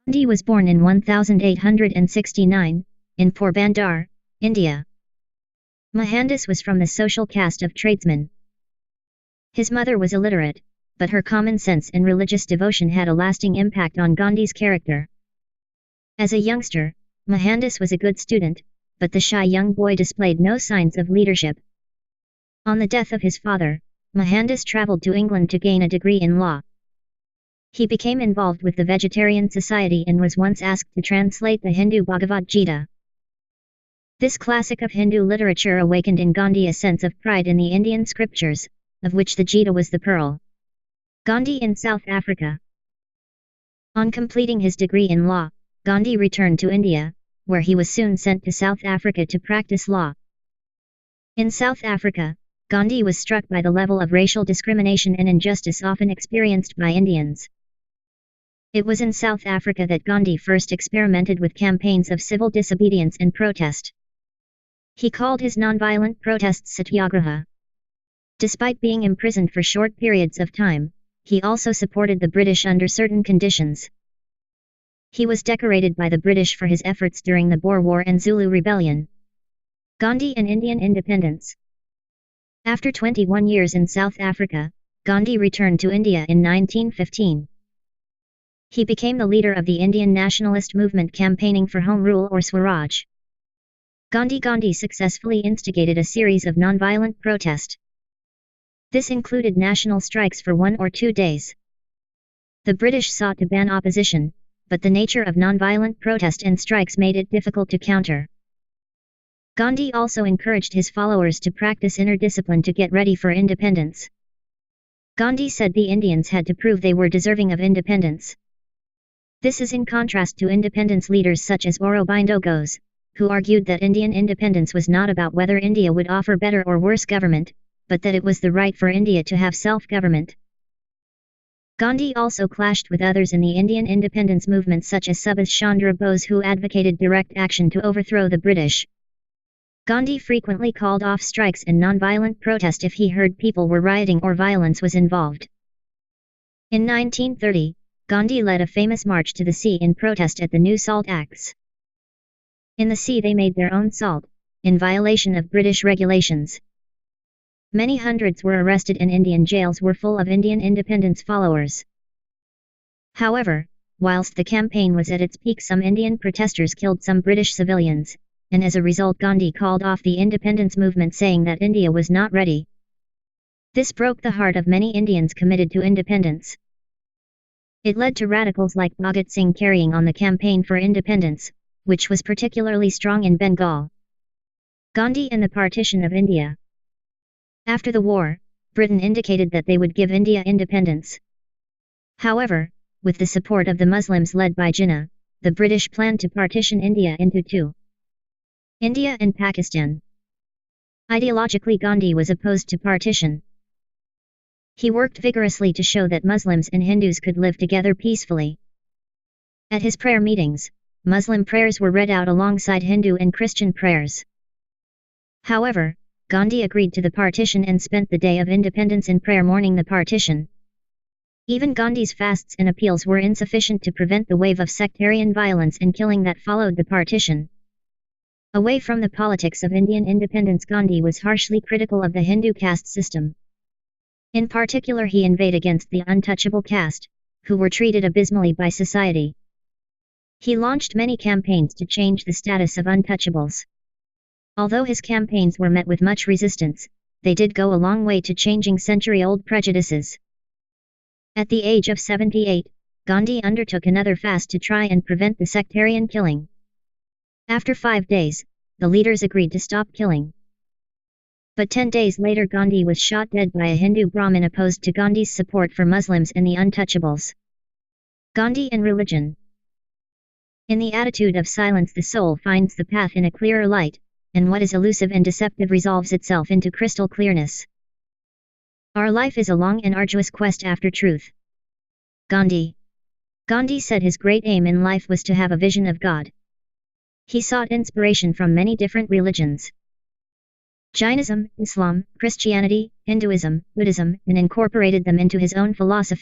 Gandhi was born in 1869, in Porbandar, India. Mohandas was from the social caste of tradesmen. His mother was illiterate, but her common sense and religious devotion had a lasting impact on Gandhi's character. As a youngster, Mohandas was a good student, but the shy young boy displayed no signs of leadership. On the death of his father, Mohandas travelled to England to gain a degree in law. He became involved with the Vegetarian Society and was once asked to translate the Hindu Bhagavad Gita. This classic of Hindu literature awakened in Gandhi a sense of pride in the Indian scriptures, of which the Gita was the pearl. Gandhi in South Africa. On completing his degree in law, Gandhi returned to India, where he was soon sent to South Africa to practice law. In South Africa, Gandhi was struck by the level of racial discrimination and injustice often experienced by Indians. It was in South Africa that Gandhi first experimented with campaigns of civil disobedience and protest. He called his nonviolent protests satyagraha. Despite being imprisoned for short periods of time, he also supported the British under certain conditions. He was decorated by the British for his efforts during the Boer War and Zulu Rebellion. Gandhi and Indian independence. After 21 years in South Africa, Gandhi returned to India in 1915. He became the leader of the Indian nationalist movement campaigning for Home Rule or Swaraj. Gandhi successfully instigated a series of nonviolent protest. This included national strikes for 1 or 2 days. The British sought to ban opposition, but the nature of nonviolent protest and strikes made it difficult to counter. Gandhi also encouraged his followers to practice inner discipline to get ready for independence. Gandhi said the Indians had to prove they were deserving of independence. This is in contrast to independence leaders such as Aurobindo Ghosh, who argued that Indian independence was not about whether India would offer better or worse government, but that it was the right for India to have self-government. Gandhi also clashed with others in the Indian independence movement such as Subhash Chandra Bose, who advocated direct action to overthrow the British. Gandhi frequently called off strikes and nonviolent protest if he heard people were rioting or violence was involved. In 1930, Gandhi led a famous march to the sea in protest at the new Salt Acts. In the sea they made their own salt, in violation of British regulations. Many hundreds were arrested and Indian jails were full of Indian independence followers. However, whilst the campaign was at its peak, some Indian protesters killed some British civilians, and as a result Gandhi called off the independence movement, saying that India was not ready. This broke the heart of many Indians committed to independence. It led to radicals like Bhagat Singh carrying on the campaign for independence, which was particularly strong in Bengal. Gandhi and the partition of India. After the war, Britain indicated that they would give India independence. However, with the support of the Muslims led by Jinnah, the British planned to partition India into two: India and Pakistan. Ideologically, Gandhi was opposed to partition. He worked vigorously to show that Muslims and Hindus could live together peacefully. At his prayer meetings, Muslim prayers were read out alongside Hindu and Christian prayers. However, Gandhi agreed to the partition and spent the day of independence in prayer mourning the partition. Even Gandhi's fasts and appeals were insufficient to prevent the wave of sectarian violence and killing that followed the partition. Away from the politics of Indian independence, Gandhi was harshly critical of the Hindu caste system. In particular, he inveighed against the untouchable caste, who were treated abysmally by society. He launched many campaigns to change the status of untouchables. Although his campaigns were met with much resistance, they did go a long way to changing century-old prejudices. At the age of 78, Gandhi undertook another fast to try and prevent the sectarian killing. After 5 days, the leaders agreed to stop killing. But 10 days later Gandhi was shot dead by a Hindu Brahmin opposed to Gandhi's support for Muslims and the untouchables. Gandhi and religion. In the attitude of silence the soul finds the path in a clearer light, and what is elusive and deceptive resolves itself into crystal clearness. Our life is a long and arduous quest after truth. Gandhi said his great aim in life was to have a vision of God. He sought inspiration from many different religions: Jainism, Islam, Christianity, Hinduism, Buddhism, and incorporated them into his own philosophy.